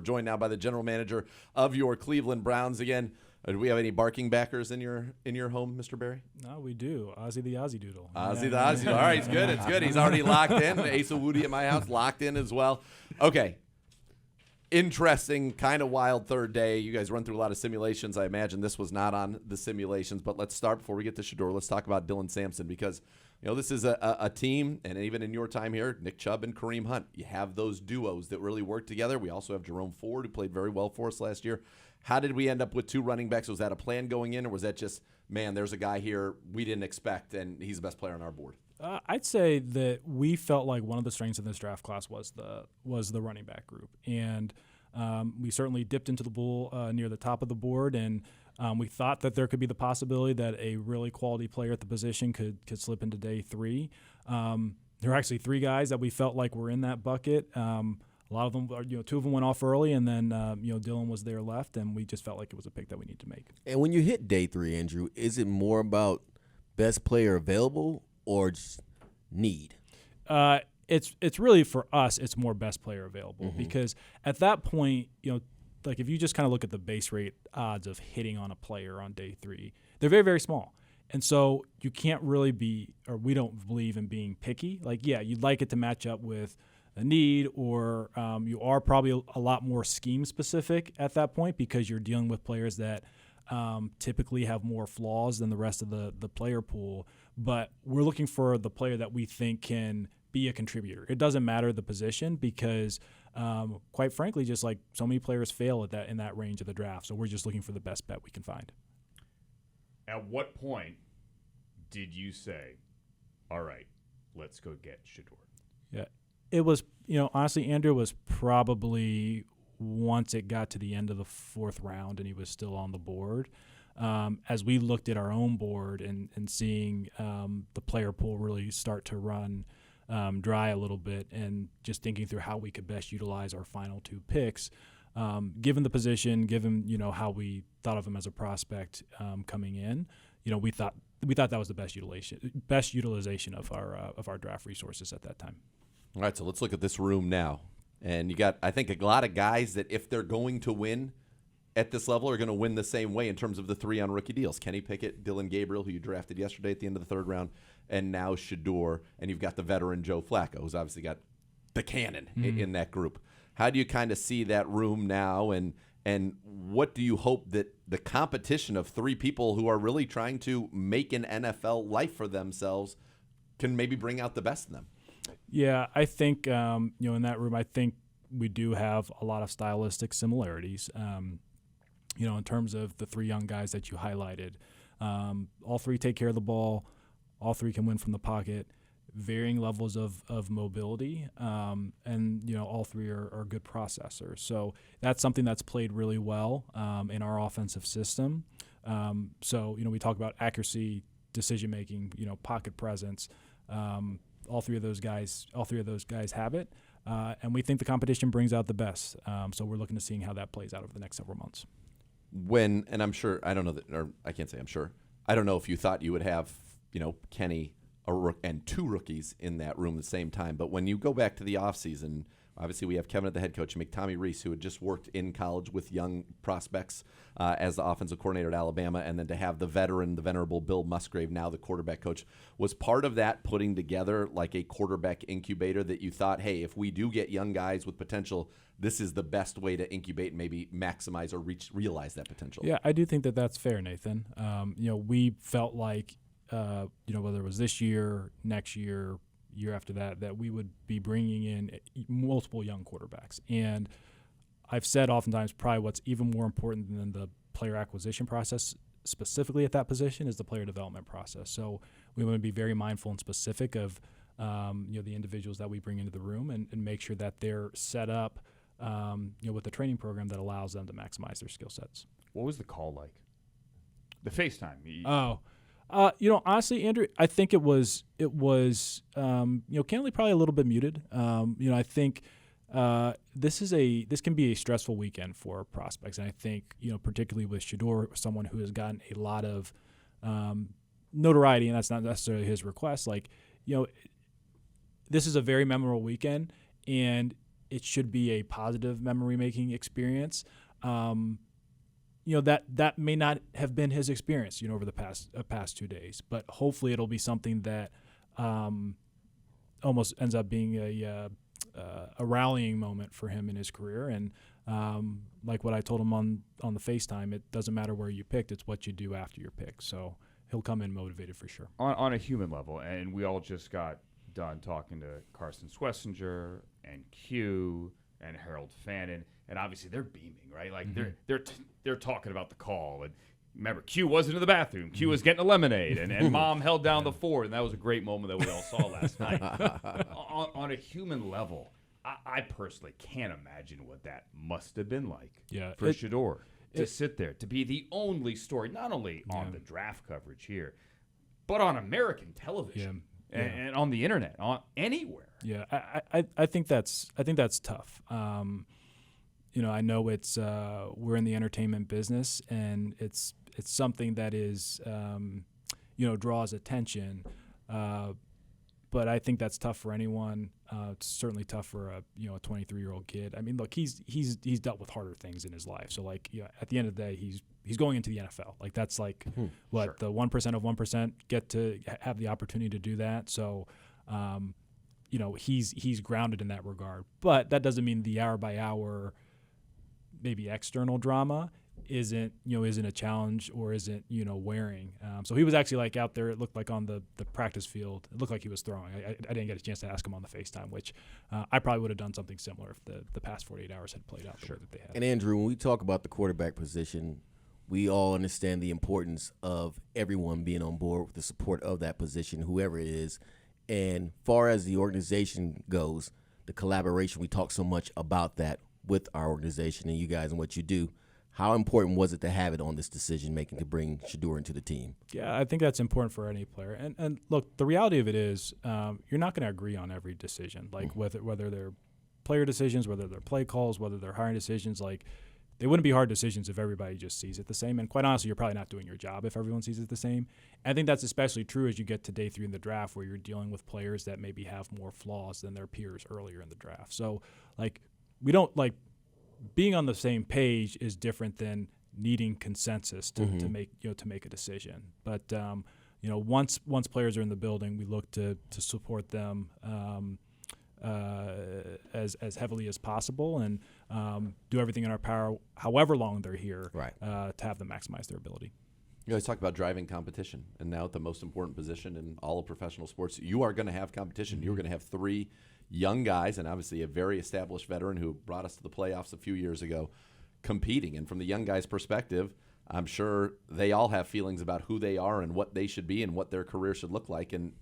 We're joined now by the general manager of your Cleveland Browns. Again, do we have any barking backers in your home, Mr. Barry? No, we do. Ozzy the Ozzy Doodle. Ozzy the Ozzy Doodle. All right, it's good. It's good. He's already locked in. Asa Woody at my house locked in as well. Okay. Interesting, kind of wild third day. You guys run through a lot of simulations. I imagine this was not on the simulations, but let's start before we get to Shedeur. Let's talk about Dylan Sampson because, this is a team, and even in your time here, Nick Chubb and Kareem Hunt, you have those duos that really work together. We also have Jerome Ford, who played very well for us last year. How did we end up with two running backs? Was that a plan going in, or was that just, man, there's a guy here we didn't expect, and he's the best player on our board? I'd say that we felt like one of the strengths in this draft class was the running back group, and we certainly dipped into the pool near the top of the board, and we thought that there could be the possibility that a really quality player at the position could slip into day three. There were actually three guys that we felt like were in that bucket. A lot of them, two of them went off early, and then Dylan was there left, and we just felt like it was a pick that we need to make. And when you hit day three, Andrew, is it more about best player available or just need? It's really for us. It's more best player available because at that point, like if you just kind of look at the base rate odds of hitting on a player on day three, they're very, very small. And so you can't really we don't believe in being picky. Like, yeah, you'd like it to match up with a need, or you are probably a lot more scheme specific at that point because you're dealing with players that typically have more flaws than the rest of the player pool. But we're looking for the player that we think can be a contributor. It doesn't matter the position because, quite frankly, just like so many players fail in that range of the draft. So we're just looking for the best bet we can find. At what point did you say, all right, let's go get Shedeur? Yeah. It was, honestly, Andrew was probably once it got to the end of the fourth round and he was still on the board. As we looked at our own board and seeing the player pool really start to run dry a little bit and just thinking through how we could best utilize our final two picks, given the position, given, how we thought of him as a prospect coming in, we thought that was the best utilization of our draft resources at that time. All right, so let's look at this room now. And you got, I think, a lot of guys that if they're going to win at this level are going to win the same way in terms of the three on rookie deals. Kenny Pickett, Dylan Gabriel, who you drafted yesterday at the end of the third round, and now Shedeur. And you've got the veteran Joe Flacco, who's obviously got the cannon in that group. How do you kind of see that room now, and what do you hope that the competition of three people who are really trying to make an NFL life for themselves can maybe bring out the best in them? Yeah, I think, in that room, I think we do have a lot of stylistic similarities. In terms of the three young guys that you highlighted, all three take care of the ball. All three can win from the pocket, varying levels of mobility, and all three are good processors. So that's something that's played really well in our offensive system. We talk about accuracy, decision making, pocket presence. All three of those guys have it, and we think the competition brings out the best. So we're looking to seeing how that plays out over the next several months. And I'm sure, I don't know that, or I can't say I'm sure. I don't know if you thought you would have, Kenny and two rookies in that room at the same time. But when you go back to the offseason, obviously we have Kevin at the head coach, Tommy Reese, who had just worked in college with young prospects as the offensive coordinator at Alabama, and then to have the venerable Bill Musgrave, now the quarterback coach. Was part of that putting together like a quarterback incubator that you thought, hey, if we do get young guys with potential, this is the best way to incubate and maybe maximize or realize that potential? Yeah, I do think that that's fair, Nathan. We felt like, whether it was this year, next year, year after that we would be bringing in multiple young quarterbacks. And I've said oftentimes probably what's even more important than the player acquisition process specifically at that position is the player development process. So we want to be very mindful and specific of the individuals that we bring into the room and make sure that they're set up with a training program that allows them to maximize their skill sets. What was the call like? The FaceTime? Honestly, Andrew, I think it was candidly probably a little bit muted. I think this can be a stressful weekend for prospects, and I think particularly with Shedeur, someone who has gotten a lot of notoriety, and that's not necessarily his request. This is a very memorable weekend, and it should be a positive memory making experience. That may not have been his experience, over the past 2 days, but hopefully it'll be something that almost ends up being a rallying moment for him in his career. And like what I told him on the FaceTime, it doesn't matter where you picked, it's what you do after your pick. So he'll come in motivated for sure. On a human level, and we all just got done talking to Carson Schlesinger and Q and Harold Fannin, and obviously they're beaming, right? Like they're talking about the call. And remember, Q wasn't in the bathroom. Q was getting a lemonade, and Mom held down the fort, and that was a great moment that we all saw last night. On a human level, I personally can't imagine what that must have been like for Shedeur to sit there, to be the only story, not only on the draft coverage here, but on American television and on the internet, on anywhere. Yeah, I think that's tough. I know it's we're in the entertainment business, and it's something that is draws attention. But I think that's tough for anyone. It's certainly tough for a 23-year-old kid. I mean, look, he's dealt with harder things in his life. So at the end of the day, he's going into the NFL. Like that's the 1% of 1% get to have the opportunity to do that. So he's grounded in that regard. But that doesn't mean the hour by hour, maybe external drama isn't a challenge or isn't wearing. So he was actually out there. It looked like on the practice field. It looked like he was throwing. I didn't get a chance to ask him on the FaceTime, which I probably would have done something similar if the past 48 hours had played out the way that they had. And Andrew, when we talk about the quarterback position, we all understand the importance of everyone being on board with the support of that position, whoever it is. And far as the organization goes, the collaboration, we talk so much about that with our organization and you guys and what you do. How important was it to have it on this decision-making to bring Shedeur into the team? Yeah, I think that's important for any player. And look, the reality of it is you're not going to agree on every decision, whether they're player decisions, whether they're play calls, whether they're hiring decisions. They wouldn't be hard decisions if everybody just sees it the same. And quite honestly, you're probably not doing your job if everyone sees it the same. And I think that's especially true as you get to day 3 in the draft, where you're dealing with players that maybe have more flaws than their peers earlier in the draft. So, we don't being on the same page is different than needing consensus to make a decision. But once players are in the building, we look to support them as heavily as possible and do everything in our power, however long they're here, to have them maximize their ability. You always talk about driving competition, and now at the most important position in all of professional sports, you are going to have competition. You're going to have 3 young guys and obviously a very established veteran who brought us to the playoffs a few years ago competing. And from the young guys' perspective, I'm sure they all have feelings about who they are and what they should be and what their career should look like. And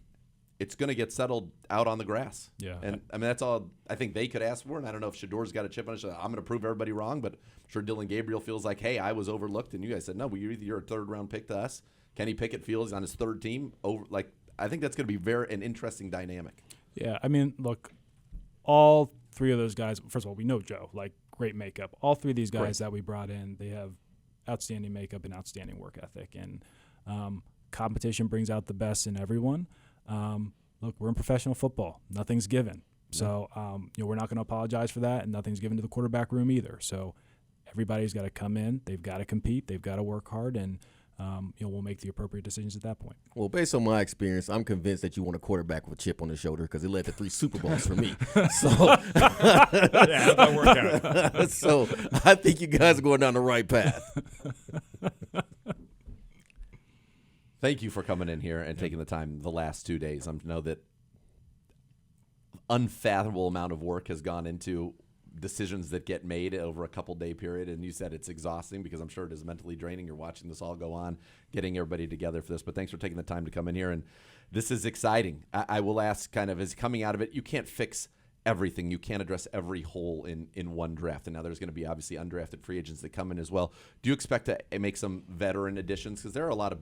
it's going to get settled out on the grass. Yeah. And I mean, that's all I think they could ask for. And I don't know if Shedeur's got a chip on his shoulder. I'm going to prove everybody wrong, but I'm sure Dylan Gabriel feels like, hey, I was overlooked. And you guys said, no, you're a 3rd-round pick to us. Kenny Pickett feels on his 3rd team. I think that's going to be an interesting dynamic. Yeah. I mean, look, all 3 of those guys, first of all, we know Joe, great makeup. All 3 of these guys that we brought in, they have outstanding makeup and outstanding work ethic. And competition brings out the best in everyone. Look, we're in professional football. Nothing's given. So, we're not going to apologize for that, and nothing's given to the quarterback room either. So everybody's got to come in. They've got to compete. They've got to work hard, and we'll make the appropriate decisions at that point. Well, based on my experience, I'm convinced that you want a quarterback with a chip on his shoulder because it led to 3 Super Bowls for me. So, yeah, that worked out. So I think you guys are going down the right path. Thank you for coming in here and taking the time the last 2 days. I know that unfathomable amount of work has gone into decisions that get made over a couple-day period, and you said it's exhausting because I'm sure it is mentally draining. You're watching this all go on, getting everybody together for this, but thanks for taking the time to come in here, and this is exciting. I will ask as coming out of it, you can't fix everything. You can't address every hole in one draft, and now there's going to be obviously undrafted free agents that come in as well. Do you expect to make some veteran additions? Because there are a lot of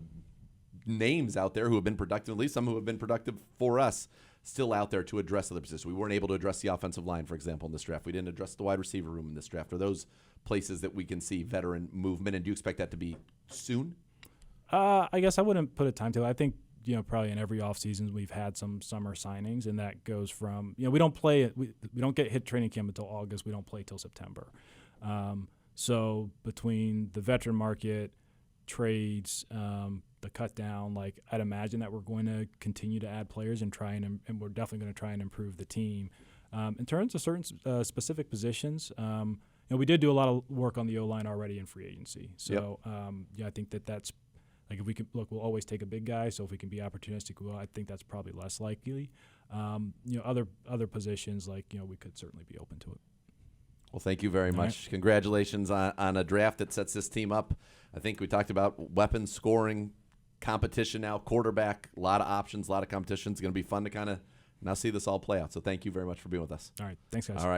names out there who have been productive, at least some who have been productive for us, still out there to address other positions. We weren't able to address the offensive line, for example, in this draft. We didn't address the wide receiver room in this draft. Are those places that we can see veteran movement, and do you expect that to be soon? I guess I wouldn't put a time to it. I think probably in every offseason we've had some summer signings, and that goes from we don't play we don't get hit training camp until August. We don't play till September. So between the veteran market, trades, the cut down, like I'd imagine that we're going to continue to add players and and we're definitely going to try and improve the team. In terms of certain specific positions, we did do a lot of work on the O-line already in free agency. So I think that's like if we could look, we'll always take a big guy. So if we can be opportunistic, I think that's probably less likely. Other positions like we could certainly be open to it. Well, thank you very much. Right. Congratulations on a draft that sets this team up. I think we talked about weapons, scoring, competition now, quarterback, a lot of options, a lot of competition. It's going to be fun to kind of now see this all play out. So thank you very much for being with us. All right. Thanks, guys. All right.